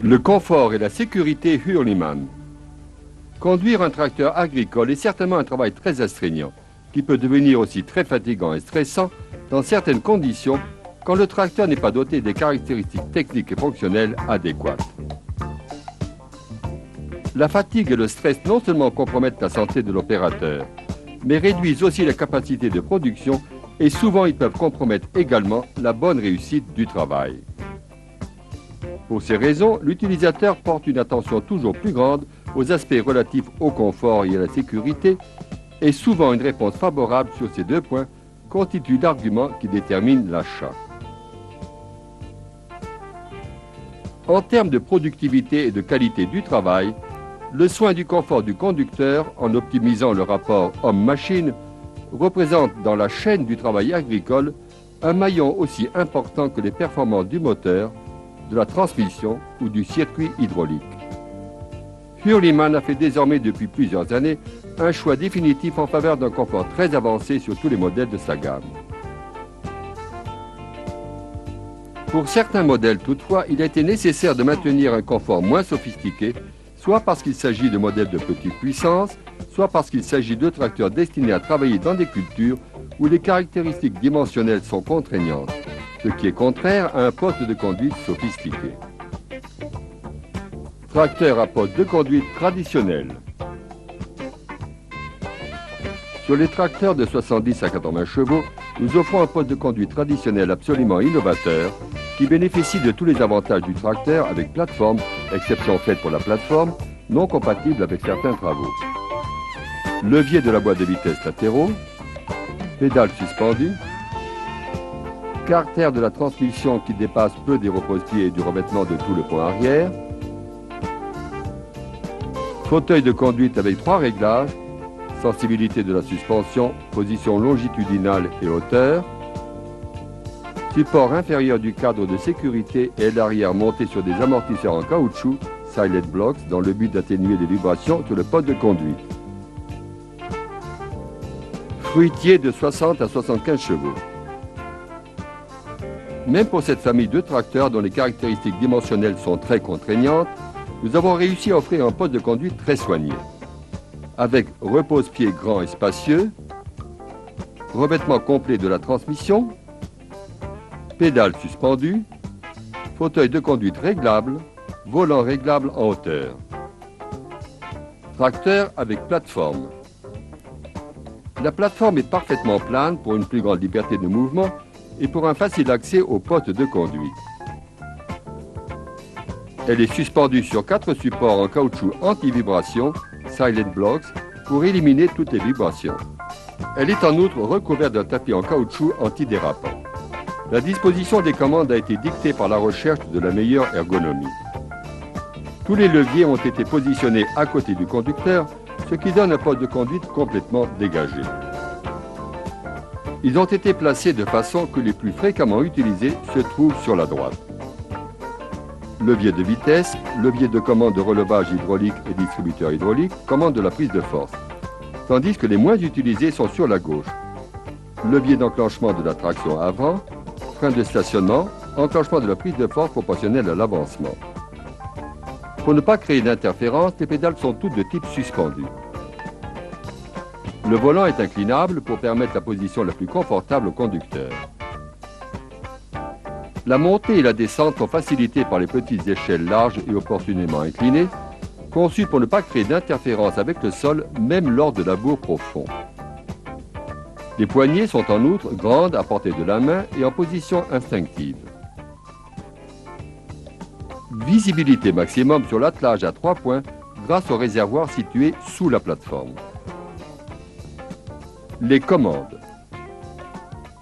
Le confort et la sécurité Hurlimann. Conduire un tracteur agricole est certainement un travail très astreignant, qui peut devenir aussi très fatigant et stressant dans certaines conditions quand le tracteur n'est pas doté des caractéristiques techniques et fonctionnelles adéquates. La fatigue et le stress non seulement compromettent la santé de l'opérateur, mais réduisent aussi la capacité de production et souvent ils peuvent compromettre également la bonne réussite du travail. Pour ces raisons, l'utilisateur porte une attention toujours plus grande aux aspects relatifs au confort et à la sécurité et souvent une réponse favorable sur ces deux points constitue l'argument qui détermine l'achat. En termes de productivité et de qualité du travail, le soin du confort du conducteur, en optimisant le rapport homme-machine, représente dans la chaîne du travail agricole un maillon aussi important que les performances du moteur, de la transmission ou du circuit hydraulique. Hurlimann a fait désormais depuis plusieurs années un choix définitif en faveur d'un confort très avancé sur tous les modèles de sa gamme. Pour certains modèles toutefois, il a été nécessaire de maintenir un confort moins sophistiqué, soit parce qu'il s'agit de modèles de petite puissance, soit parce qu'il s'agit de tracteurs destinés à travailler dans des cultures où les caractéristiques dimensionnelles sont contraignantes, ce qui est contraire à un poste de conduite sophistiqué. Tracteur à poste de conduite traditionnel. Sur les tracteurs de 70 à 80 chevaux, nous offrons un poste de conduite traditionnel absolument innovateur qui bénéficie de tous les avantages du tracteur avec plateforme, exception faite pour la plateforme, non compatible avec certains travaux. Levier de la boîte de vitesse latéraux, pédales suspendues, carter de la transmission qui dépasse peu des repose-pieds et du revêtement de tout le pont arrière, fauteuil de conduite avec 3 réglages, sensibilité de la suspension, position longitudinale et hauteur, support inférieur du cadre de sécurité et l'arrière monté sur des amortisseurs en caoutchouc, silent blocks, dans le but d'atténuer les vibrations sur le poste de conduite. Fruitier de 60 à 75 chevaux. Même pour cette famille de tracteurs dont les caractéristiques dimensionnelles sont très contraignantes, nous avons réussi à offrir un poste de conduite très soigné. Avec repose-pied grand et spacieux, revêtement complet de la transmission, pédales suspendues, fauteuil de conduite réglable, volant réglable en hauteur. Tracteur avec plateforme. La plateforme est parfaitement plane pour une plus grande liberté de mouvement et pour un facile accès au poste de conduite. Elle est suspendue sur 4 supports en caoutchouc anti-vibration, silent blocks, pour éliminer toutes les vibrations. Elle est en outre recouverte d'un tapis en caoutchouc antidérapant. La disposition des commandes a été dictée par la recherche de la meilleure ergonomie. Tous les leviers ont été positionnés à côté du conducteur, ce qui donne un poste de conduite complètement dégagé. Ils ont été placés de façon que les plus fréquemment utilisés se trouvent sur la droite. Levier de vitesse, levier de commande de relevage hydraulique et distributeur hydraulique, commande de la prise de force, tandis que les moins utilisés sont sur la gauche. Levier d'enclenchement de la traction avant, frein de stationnement, enclenchement de la prise de force proportionnelle à l'avancement. Pour ne pas créer d'interférence, les pédales sont toutes de type suspendu. Le volant est inclinable pour permettre la position la plus confortable au conducteur. La montée et la descente sont facilitées par les petites échelles larges et opportunément inclinées, conçues pour ne pas créer d'interférence avec le sol, même lors de labours profonds. Les poignées sont en outre grandes à portée de la main et en position instinctive. Visibilité maximum sur l'attelage à 3 points grâce au réservoir situé sous la plateforme. Les commandes.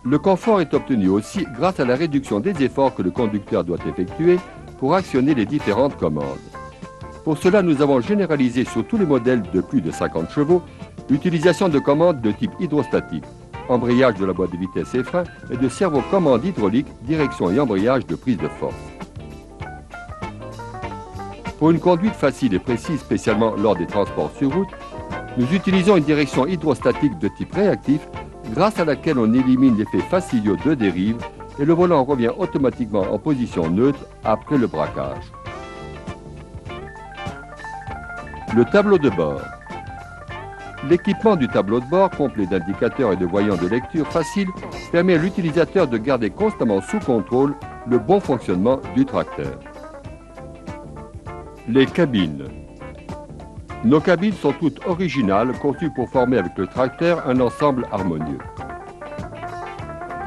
Le confort est obtenu aussi grâce à la réduction des efforts que le conducteur doit effectuer pour actionner les différentes commandes. Pour cela, nous avons généralisé sur tous les modèles de plus de 50 chevaux l'utilisation de commandes de type hydrostatique, embrayage de la boîte de vitesse et frein et de servo-commande hydraulique, direction et embrayage de prise de force. Pour une conduite facile et précise, spécialement lors des transports sur route, nous utilisons une direction hydrostatique de type réactif grâce à laquelle on élimine l'effet fastidieux de dérive et le volant revient automatiquement en position neutre après le braquage. Le tableau de bord. L'équipement du tableau de bord, complet d'indicateurs et de voyants de lecture faciles, permet à l'utilisateur de garder constamment sous contrôle le bon fonctionnement du tracteur. Les cabines. Nos cabines sont toutes originales, conçues pour former avec le tracteur un ensemble harmonieux.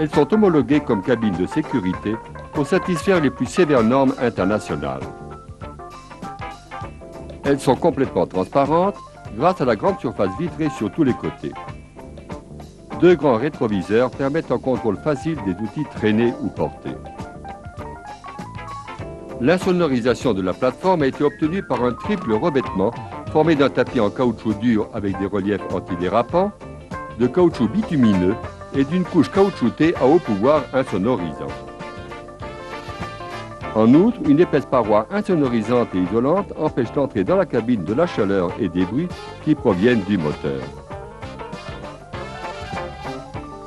Elles sont homologuées comme cabines de sécurité pour satisfaire les plus sévères normes internationales. Elles sont complètement transparentes grâce à la grande surface vitrée sur tous les côtés. Deux grands rétroviseurs permettent un contrôle facile des outils traînés ou portés. L'insonorisation de la plateforme a été obtenue par un triple revêtement formé d'un tapis en caoutchouc dur avec des reliefs antidérapants, de caoutchouc bitumineux et d'une couche caoutchoutée à haut pouvoir insonorisant. En outre, une épaisse paroi insonorisante et isolante empêche l'entrée dans la cabine de la chaleur et des bruits qui proviennent du moteur.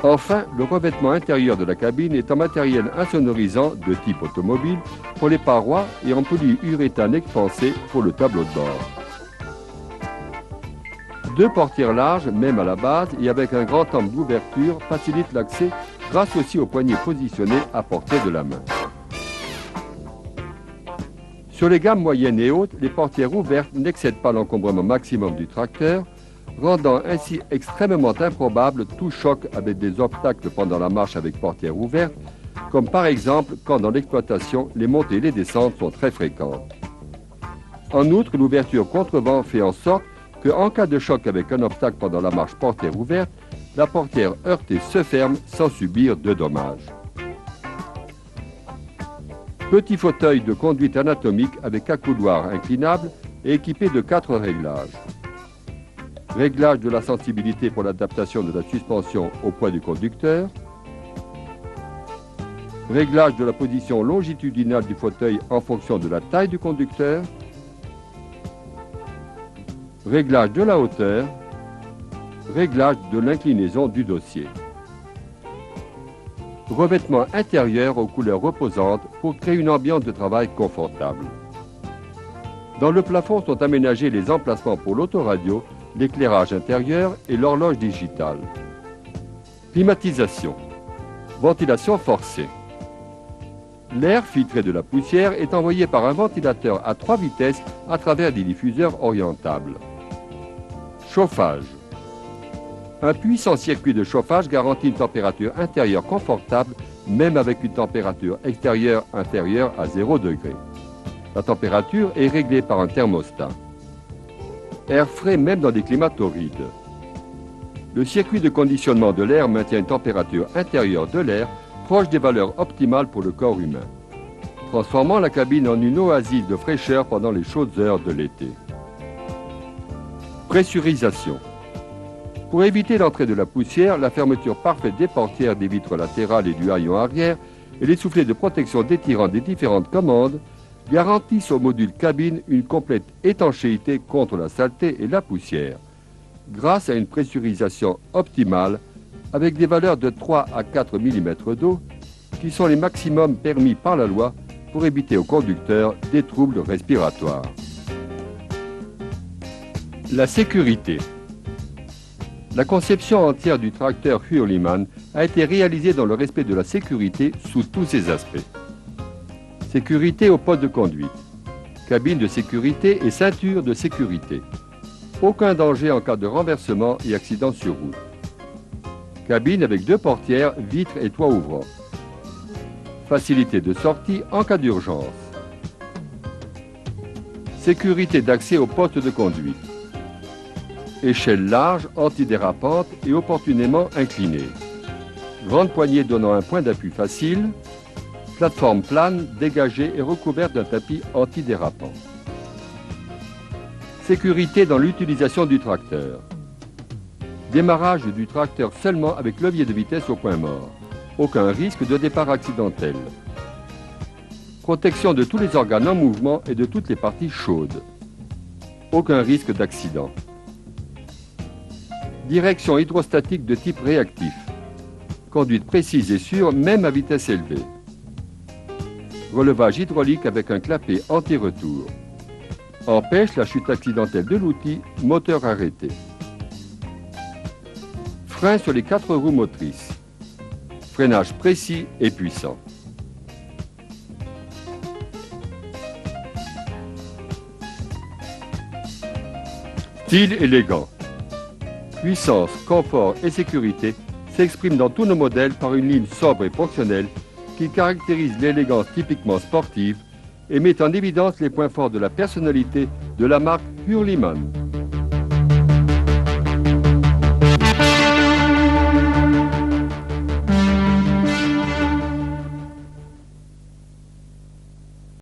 Enfin, le revêtement intérieur de la cabine est en matériel insonorisant de type automobile pour les parois et en polyuréthane expansé pour le tableau de bord. Deux portières larges, même à la base, et avec un grand angle d'ouverture, facilitent l'accès grâce aussi aux poignées positionnées à portée de la main. Sur les gammes moyennes et hautes, les portières ouvertes n'excèdent pas l'encombrement maximum du tracteur, rendant ainsi extrêmement improbable tout choc avec des obstacles pendant la marche avec portière ouverte, comme par exemple quand dans l'exploitation, les montées et les descentes sont très fréquentes. En outre, l'ouverture contre-vent fait en sorte qu'en cas de choc avec un obstacle pendant la marche portière ouverte, la portière heurtée se ferme sans subir de dommages. Petit fauteuil de conduite anatomique avec accoudoir inclinable et équipé de 4 réglages. Réglage de la sensibilité pour l'adaptation de la suspension au poids du conducteur. Réglage de la position longitudinale du fauteuil en fonction de la taille du conducteur. Réglage de la hauteur. Réglage de l'inclinaison du dossier. Revêtement intérieur aux couleurs reposantes pour créer une ambiance de travail confortable. Dans le plafond sont aménagés les emplacements pour l'autoradio, l'éclairage intérieur et l'horloge digitale. Climatisation. Ventilation forcée. L'air filtré de la poussière est envoyé par un ventilateur à 3 vitesses à travers des diffuseurs orientables. Chauffage. Un puissant circuit de chauffage garantit une température intérieure confortable, même avec une température extérieure inférieure à 0 degré. La température est réglée par un thermostat. Air frais même dans des climats torrides. Le circuit de conditionnement de l'air maintient une température intérieure de l'air proche des valeurs optimales pour le corps humain, transformant la cabine en une oasis de fraîcheur pendant les chaudes heures de l'été. Pressurisation. Pour éviter l'entrée de la poussière, la fermeture parfaite des portières des vitres latérales et du haillon arrière et les soufflets de protection détirant des différentes commandes garantissent au module cabine une complète étanchéité contre la saleté et la poussière, grâce à une pressurisation optimale avec des valeurs de 3 à 4 mm d'eau qui sont les maximums permis par la loi pour éviter aux conducteurs des troubles respiratoires. La sécurité. La conception entière du tracteur Hurlimann a été réalisée dans le respect de la sécurité sous tous ses aspects. Sécurité au poste de conduite, cabine de sécurité et ceinture de sécurité. Aucun danger en cas de renversement et accident sur route. Cabine avec 2 portières, vitres et toit ouvrant. Facilité de sortie en cas d'urgence. Sécurité d'accès au poste de conduite. Échelle large, antidérapante et opportunément inclinée. Grande poignée donnant un point d'appui facile. Plateforme plane, dégagée et recouverte d'un tapis antidérapant. Sécurité dans l'utilisation du tracteur. Démarrage du tracteur seulement avec levier de vitesse au point mort. Aucun risque de départ accidentel. Protection de tous les organes en mouvement et de toutes les parties chaudes. Aucun risque d'accident. Direction hydrostatique de type réactif. Conduite précise et sûre, même à vitesse élevée. Relevage hydraulique avec un clapet anti-retour. empêche la chute accidentelle de l'outil, moteur arrêté. Frein sur les 4 roues motrices. Freinage précis et puissant. Style élégant. Puissance, confort et sécurité s'expriment dans tous nos modèles par une ligne sobre et fonctionnelle qui caractérise l'élégance typiquement sportive et met en évidence les points forts de la personnalité de la marque Hurlimann.